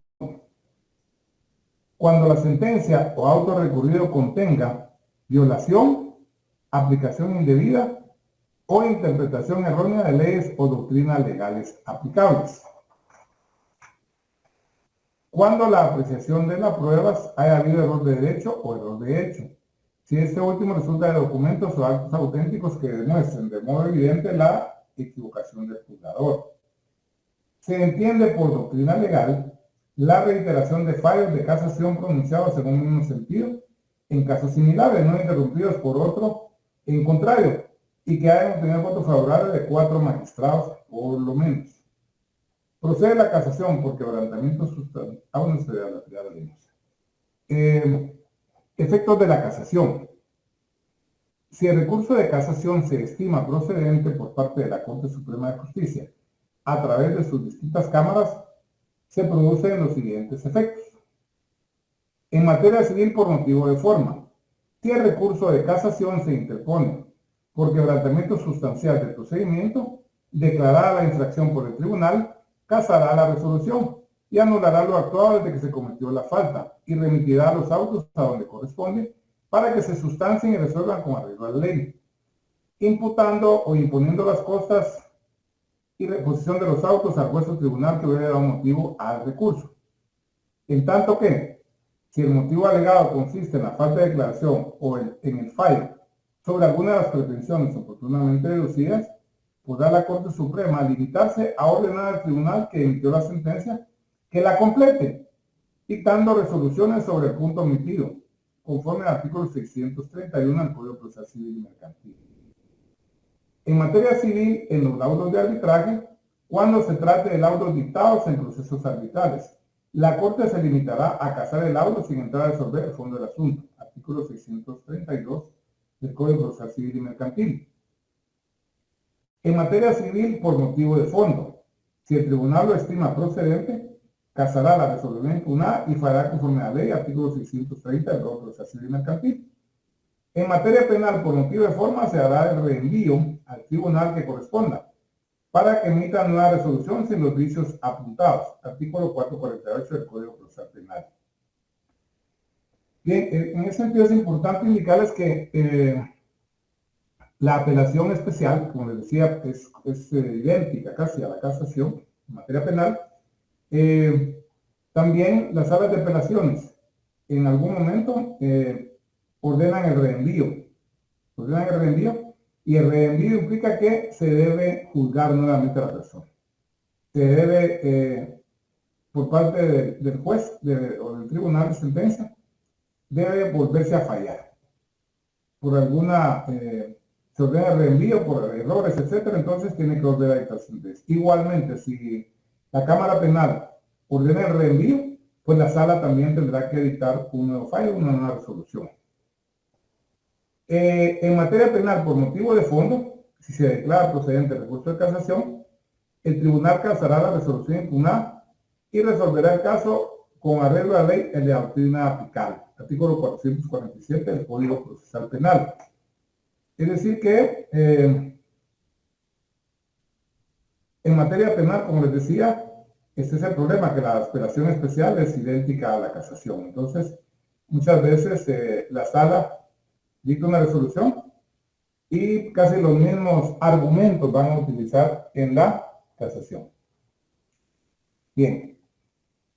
Cuando la sentencia o auto recurrido contenga violación, aplicación indebida o interpretación errónea de leyes o doctrinas legales aplicables. Cuando la apreciación de las pruebas haya habido error de derecho o error de hecho, si este último resulta de documentos o actos auténticos que demuestren de modo evidente la equivocación del juzgador. Se entiende por doctrina legal la reiteración de fallos de casación pronunciados en un mismo sentido, en casos similares, no interrumpidos por otro en contrario, y que hayan obtenido votos favorables de 4 magistrados, por lo menos. Procede la casación por quebrantamiento sustancial. Efectos de la casación. Si el recurso de casación se estima procedente por parte de la Corte Suprema de Justicia a través de sus distintas cámaras, se producen los siguientes efectos. En materia civil, por motivo de forma, si el recurso de casación se interpone por quebrantamiento sustancial del procedimiento, declarada la infracción por el tribunal, casará la resolución y anulará lo actuado desde que se cometió la falta y remitirá los autos a donde corresponde para que se sustancien y resuelvan con arreglo a la ley, imputando o imponiendo las costas y reposición de los autos al juez o tribunal que hubiera dado motivo al recurso. En tanto que, si el motivo alegado consiste en la falta de declaración o en el fallo sobre alguna de las pretensiones oportunamente deducidas, podrá la Corte Suprema limitarse a ordenar al tribunal que emitió la sentencia que la complete, dictando resoluciones sobre el punto omitido, conforme al artículo 631 del Código Procesal Civil y Mercantil. En materia civil, en los laudos de arbitraje, cuando se trate de laudos dictados en procesos arbitrales, la Corte se limitará a casar el laudo sin entrar a resolver el fondo del asunto, artículo 632 del Código Procesal Civil y Mercantil. En materia civil, por motivo de fondo, si el tribunal lo estima procedente, casará la resolución impugnada y fará conforme a la ley, artículo 630 del Código Procesal Civil y Mercantil. En materia penal, por motivo de forma, se hará el reenvío al tribunal que corresponda para que emita nueva resolución sin los vicios apuntados, artículo 448 del Código Procesal Penal. Bien, en ese sentido es importante indicarles que la apelación especial, como les decía, es idéntica casi a la casación en materia penal. También las salas de apelaciones en algún momento ordenan el reenvío. Y el reenvío implica que se debe juzgar nuevamente a la persona. Se debe, por parte del juez o del tribunal de sentencia, debe volverse a fallar. Por alguna, se ordena el reenvío por errores, etcétera, entonces tiene que volver a dictar sentencia. Igualmente, si la Cámara Penal ordena el reenvío, pues la sala también tendrá que dictar un nuevo fallo, una nueva resolución. En materia penal, por motivo de fondo, si se declara procedente el recurso de casación, el tribunal casará la resolución impugnada y resolverá el caso con arreglo a la ley en la doctrina aplicable, artículo 447 del Código Procesal Penal. Es decir que en materia penal, como les decía, este es el problema, que la apelación especial es idéntica a la casación. Entonces, muchas veces la sala dicta una resolución y casi los mismos argumentos van a utilizar en la casación. Bien,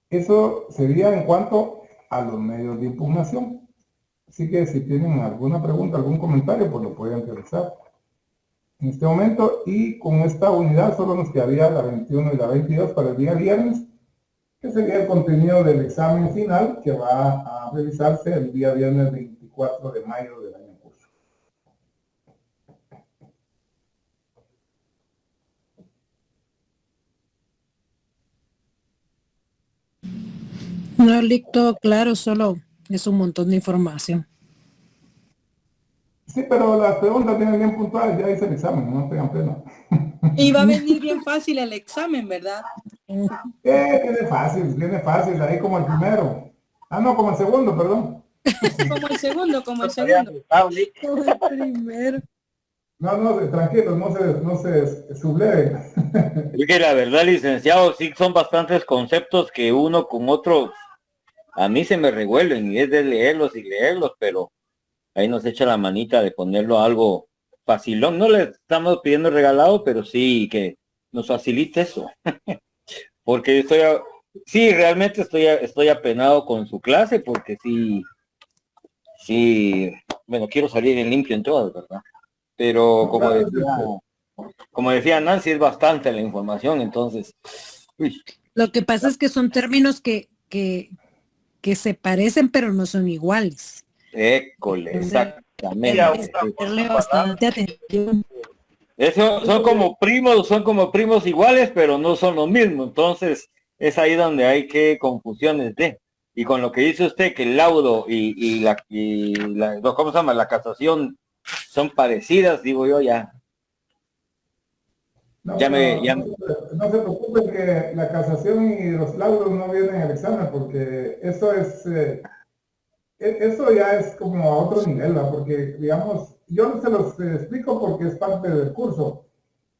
eso sería en cuanto a los medios de impugnación. Así que si tienen alguna pregunta, algún comentario, pues lo pueden realizar en este momento. Y con esta unidad solo nos quedaría la 21 y la 22 para el día viernes, que sería el contenido del examen final que va a realizarse el día viernes 24 de mayo del año en curso. No, listo, claro, solo es un montón de información. Sí, pero las preguntas vienen bien puntuales, ya hice el examen, no tengan pena. Y va a venir bien fácil el examen, ¿verdad? Viene fácil, ahí como el primero. Ah, no, como el segundo, perdón. Como el segundo, como el segundo. Como el primero. No, tranquilos, no se subleven. Es que la verdad, licenciado, sí son bastantes conceptos que uno con otro, a mí se me revuelven y es de leerlos y leerlos, pero ahí nos echa la manita de ponerlo algo facilón. No le estamos pidiendo regalado, pero sí que nos facilite eso. Porque sí, realmente estoy apenado con su clase, porque sí, bueno, quiero salir en limpio en todas, ¿verdad? Pero como decía Nancy, es bastante la información, entonces, uy. Lo que pasa es que son términos que se parecen, pero no son iguales. École, exactamente. Darle bastante atención. Eso son como primos iguales, pero no son lo mismo. Entonces, es ahí donde hay que confusiones de. Y con lo que dice usted, que el laudo ¿cómo se llama? La casación son parecidas, digo yo, ya. No se preocupen que la casación y los laudos no vienen al examen, porque eso eso ya es como a otro nivel, ¿verdad? Porque, digamos, yo se los explico porque es parte del curso,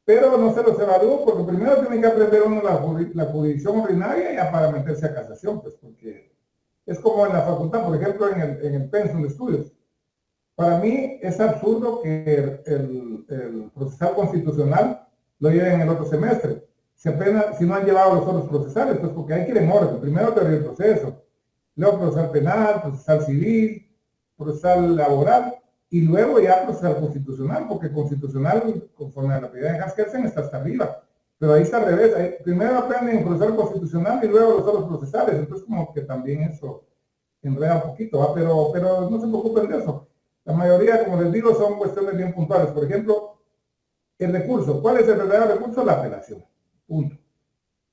pero no se los evalúo porque primero tienen que aprender uno la jurisdicción ordinaria ya para meterse a casación, pues, porque es como en la facultad, por ejemplo, en el pensum de estudios. Para mí es absurdo que el procesal constitucional lo lleven en el otro semestre. Si no han llevado los otros procesales, pues porque hay que ir en orden. Primero teoría del proceso, luego procesal penal, procesal civil, procesal laboral, y luego ya procesal constitucional, porque constitucional, conforme a la prioridad de Haskell, está hasta arriba. Pero ahí está al revés. Primero aprenden en procesal constitucional y luego los otros procesales. Entonces como que también eso enreda un poquito, ¿va? Pero no se preocupen de eso. La mayoría, como les digo, son cuestiones bien puntuales. Por ejemplo, el recurso. ¿Cuál es el verdadero recurso? La apelación. Punto.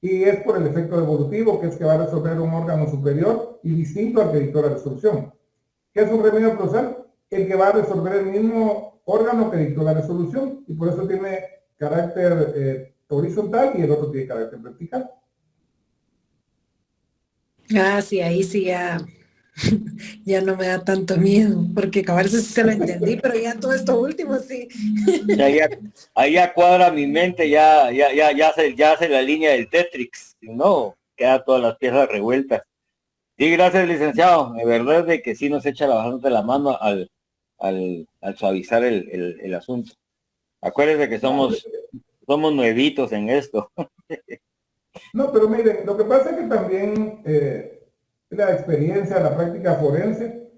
Y es por el efecto devolutivo, que es que va a resolver un órgano superior y distinto al que dictó la resolución. ¿Qué es un remedio procesal? El que va a resolver el mismo órgano que dictó la resolución, y por eso tiene carácter horizontal y el otro tiene carácter vertical. Ah, sí, ahí sí ya no me da tanto miedo, porque a veces sí se lo entendí, pero ya todo esto último sí. Ahí ya cuadra mi mente, ya hace la línea del Tetrix, no, queda todas las piezas revueltas. Sí, gracias, licenciado. De verdad de que sí nos echa bastante la mano al suavizar el asunto. Acuérdense que somos nuevitos en esto. No, pero miren, lo que pasa es que también la experiencia, la práctica forense,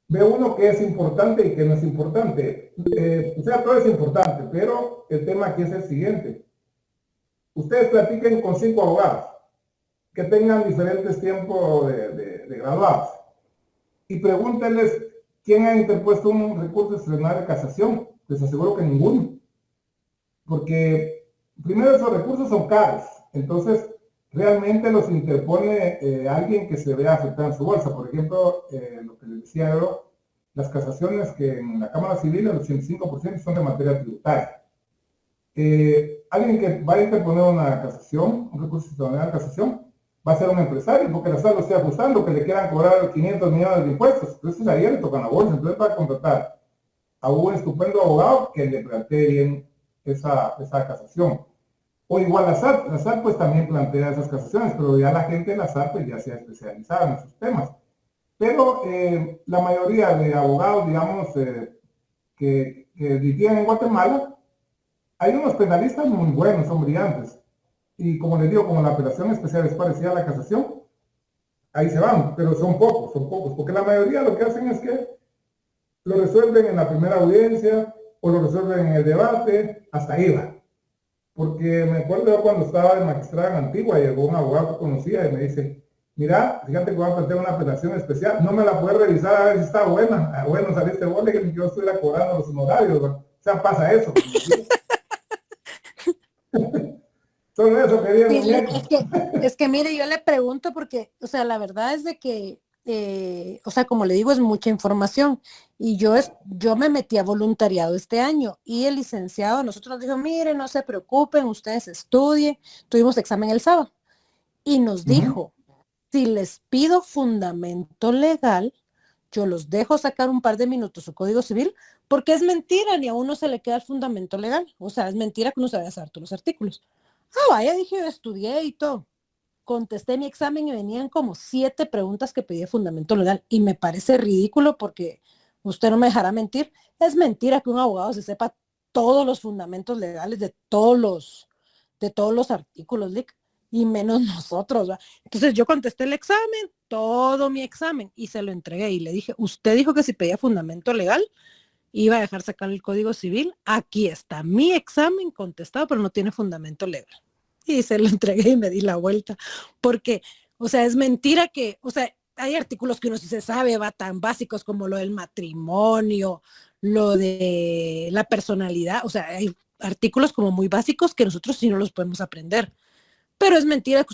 ve uno que es importante y que no es importante. O sea, todo es importante, pero el tema aquí es el siguiente. Ustedes platiquen con 5 abogados que tengan diferentes tiempos de graduados y pregúntenles quién ha interpuesto un recurso extraordinario de casación. Les aseguro que ninguno. Porque primero esos recursos son caros. Entonces, realmente los interpone alguien que se vea afectado en su bolsa. Por ejemplo, lo que les decía yo, las casaciones que en la Cámara Civil el 85% son de materia tributaria. Alguien que va a interponer una casación, un recurso institucional de casación, va a ser un empresario, porque la SAT lo esté ajustando, que le quieran cobrar 500 millones de impuestos. Entonces ahí le tocan la bolsa. Entonces va a contratar a un estupendo abogado que le plantee bien esa casación. O igual la SAT pues también plantea esas casaciones, pero ya la gente de la SAT pues ya se ha especializado en esos temas. Pero la mayoría de abogados, digamos, que litigan en Guatemala, hay unos penalistas muy buenos, son brillantes. Y como les digo, como la apelación especial es parecida a la casación, ahí se van, pero son pocos, porque la mayoría lo que hacen es que lo resuelven en la primera audiencia o lo resuelven en el debate, hasta ahí va. Porque me acuerdo cuando estaba de magistrada en Antigua, llegó un abogado que conocía y me dice, mira, fíjate que voy a plantear una apelación especial, no me la puedes revisar a ver si está buena. Ah, bueno, saliste vos, que yo estoy cobrando los honorarios, ¿no? O sea, pasa eso. Solo eso quería Sí, es que mire, yo le pregunto porque, o sea, la verdad es de que, o sea, como le digo, es mucha información. Y yo me metí a voluntariado este año y el licenciado a nosotros nos dijo, mire, no se preocupen, ustedes estudien. Tuvimos examen el sábado y nos dijo, si les pido fundamento legal, yo los dejo sacar un par de minutos su código civil, porque es mentira, ni a uno se le queda el fundamento legal. O sea, es mentira que uno se vaya a saber todos los artículos. Ah, vaya, dije, yo estudié y todo. Contesté mi examen y venían como 7 preguntas que pedía fundamento legal. Y me parece ridículo porque usted no me dejará mentir. Es mentira que un abogado se sepa todos los fundamentos legales de todos los artículos, Lick, y menos nosotros, ¿va? Entonces yo contesté el examen, todo mi examen, y se lo entregué y le dije, usted dijo que si pedía fundamento legal, iba a dejar sacar el código civil. Aquí está mi examen contestado, pero no tiene fundamento legal. Y se lo entregué y me di la vuelta. Porque, o sea, es mentira que, o sea, hay artículos que uno sí se sabe, va tan básicos como lo del matrimonio, lo de la personalidad, o sea, hay artículos como muy básicos que nosotros sí no los podemos aprender. Pero es mentira que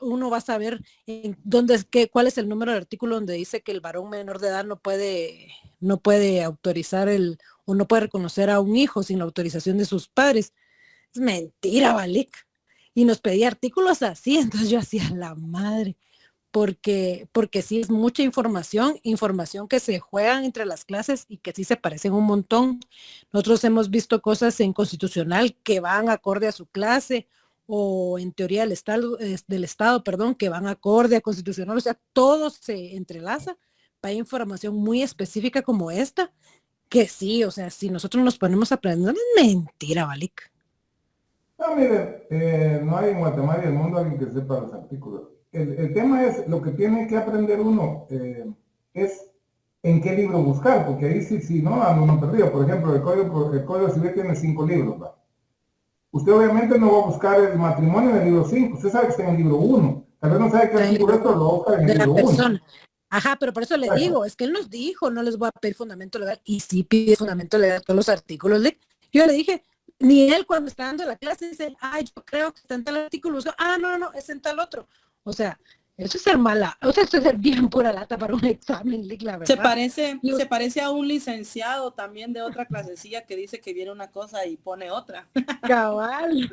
uno va a saber en dónde es cuál es el número del artículo donde dice que el varón menor de edad no puede autorizar o no puede reconocer a un hijo sin la autorización de sus padres. Es mentira, Valik. Y nos pedía artículos así, entonces yo hacía la madre, porque sí es mucha información que se juegan entre las clases y que sí se parecen un montón. Nosotros hemos visto cosas en constitucional que van acorde a su clase, o en teoría del Estado, que van acorde a constitucional, o sea, todo se entrelaza para información muy específica como esta, que sí, o sea, si nosotros nos ponemos a aprender, es mentira, Valik. No, mire, no hay en Guatemala y el mundo alguien que sepa los artículos. El tema es, lo que tiene que aprender uno es en qué libro buscar, porque ahí sí, no, ando uno perdido. Por ejemplo, el Código Civil tiene 5 libros, ¿va? Usted obviamente no va a buscar el matrimonio en el libro 5, usted sabe que está en el libro 1. Tal vez no sabe qué artículo es, pero lo va a buscar en el libro 1. Ajá, pero por eso le digo, es que él nos dijo, no les voy a pedir fundamento legal, y sí pide fundamento legal todos los artículos. Yo le dije, ni él cuando está dando la clase dice, ay, yo creo que está en tal artículo, no, es en tal otro. O sea, eso es ser mala, o sea, eso es ser bien pura lata para un examen, la verdad. Se parece a un licenciado también de otra clasecilla que dice que viene una cosa y pone otra. Cabal.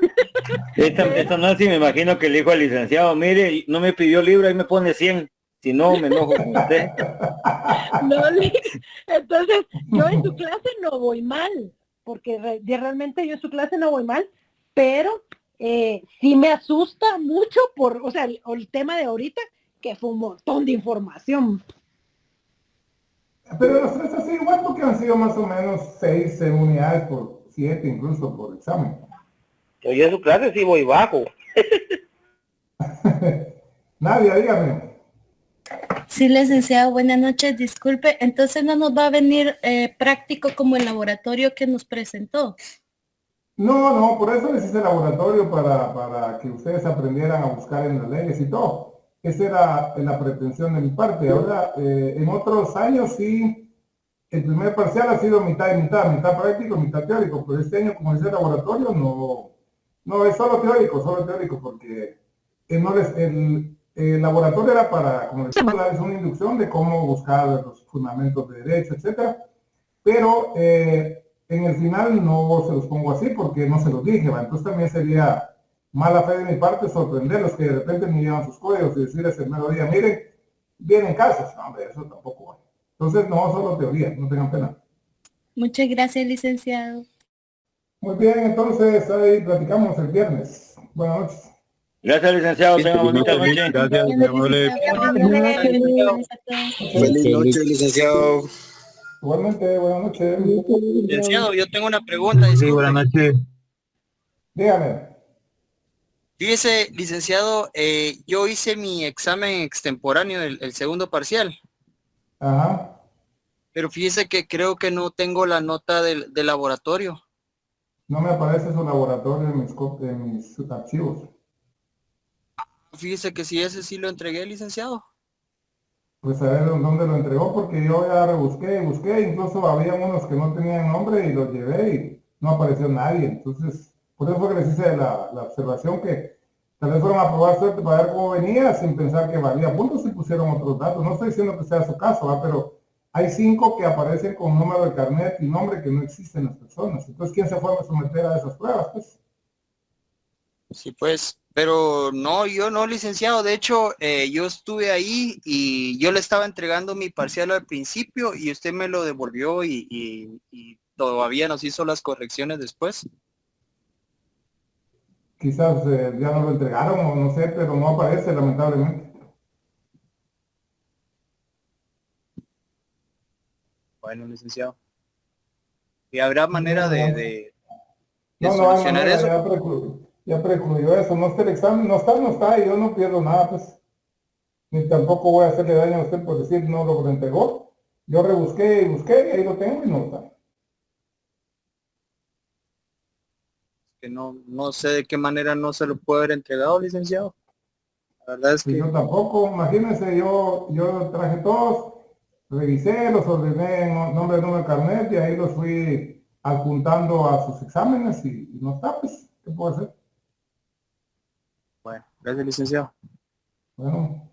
Esta no, sí me imagino que le dijo al licenciado, mire, no me pidió libro, ahí me pone 100. Si no, me enojo con usted. No, entonces, yo en su clase no voy mal, porque realmente yo en su clase no voy mal, pero sí me asusta mucho o sea, el tema de ahorita, que fue un montón de información. Pero los 3 así igual, porque han sido más o menos 6 unidades por 7 incluso por examen. Yo en su clase sí voy bajo. Nadia, dígame. Sí, licenciado, buenas noches, disculpe, entonces no nos va a venir práctico como el laboratorio que nos presentó. No, por eso les hice el laboratorio para que ustedes aprendieran a buscar en las leyes y todo. Esa era la pretensión de mi parte. Ahora, en otros años sí, el primer parcial ha sido mitad y mitad práctico, mitad teórico, pero este año, como dice el laboratorio, no es solo teórico, porque el laboratorio era para, como decimos, darles una inducción de cómo buscar los fundamentos de derecho, etcétera, pero en el final no se los pongo así porque no se los dije, ¿va? Entonces también sería mala fe de mi parte sorprenderlos que de repente me llevan sus códigos y decirles el mero día, miren, vienen casos, no, hombre, eso tampoco va. Entonces, no, solo teoría, no tengan pena. Muchas gracias, licenciado. Muy bien, entonces ahí platicamos el viernes. Buenas noches. Gracias, licenciado. Tenga bonita noche. Gracias, muy amable. Feliz noche, licenciado. Igualmente, buenas noches. Licenciado, yo tengo una pregunta. Sí, Disculpe. buenas noches. Dígame. Fíjese, licenciado, yo hice mi examen extemporáneo, el segundo parcial, Ajá. pero fíjese que creo que no tengo la nota del laboratorio. No me aparece su laboratorio en mis archivos. Fíjese que si ese sí lo entregué, licenciado. Pues a ver dónde lo entregó, porque yo ya rebusqué y busqué, incluso había unos que no tenían nombre y los llevé y no apareció nadie. Entonces, por eso fue que les hice la observación que tal vez fueron a probar suerte para ver cómo venía sin pensar que valía puntos y pusieron otros datos. No estoy diciendo que sea su caso, ¿va? Pero hay 5 que aparecen con número de carnet y nombre que no existen las personas. Entonces, ¿quién se fue a someter a esas pruebas? Pues Sí, pues, pero no, yo no, licenciado. De hecho, yo estuve ahí y yo le estaba entregando mi parcial al principio y usted me lo devolvió y todavía nos hizo las correcciones después. quizás ya no lo entregaron o no sé, pero no aparece lamentablemente. Bueno, licenciado. ¿Y habrá manera de No hay solucionar manera, eso? ya precluyó eso. No está el examen, no está, y yo no pierdo nada, pues. Ni tampoco voy a hacerle daño a usted por decir no lo entregó. Yo rebusqué y busqué, y ahí lo tengo y no está. Que no sé de qué manera no se lo puede haber entregado, licenciado. La verdad es Pues que yo tampoco, imagínense, yo traje todos, revisé, los ordené en nombre, número de carnet, y ahí los fui adjuntando a sus exámenes y no está, pues, ¿qué puedo hacer? bueno, gracias, licenciado. Bueno.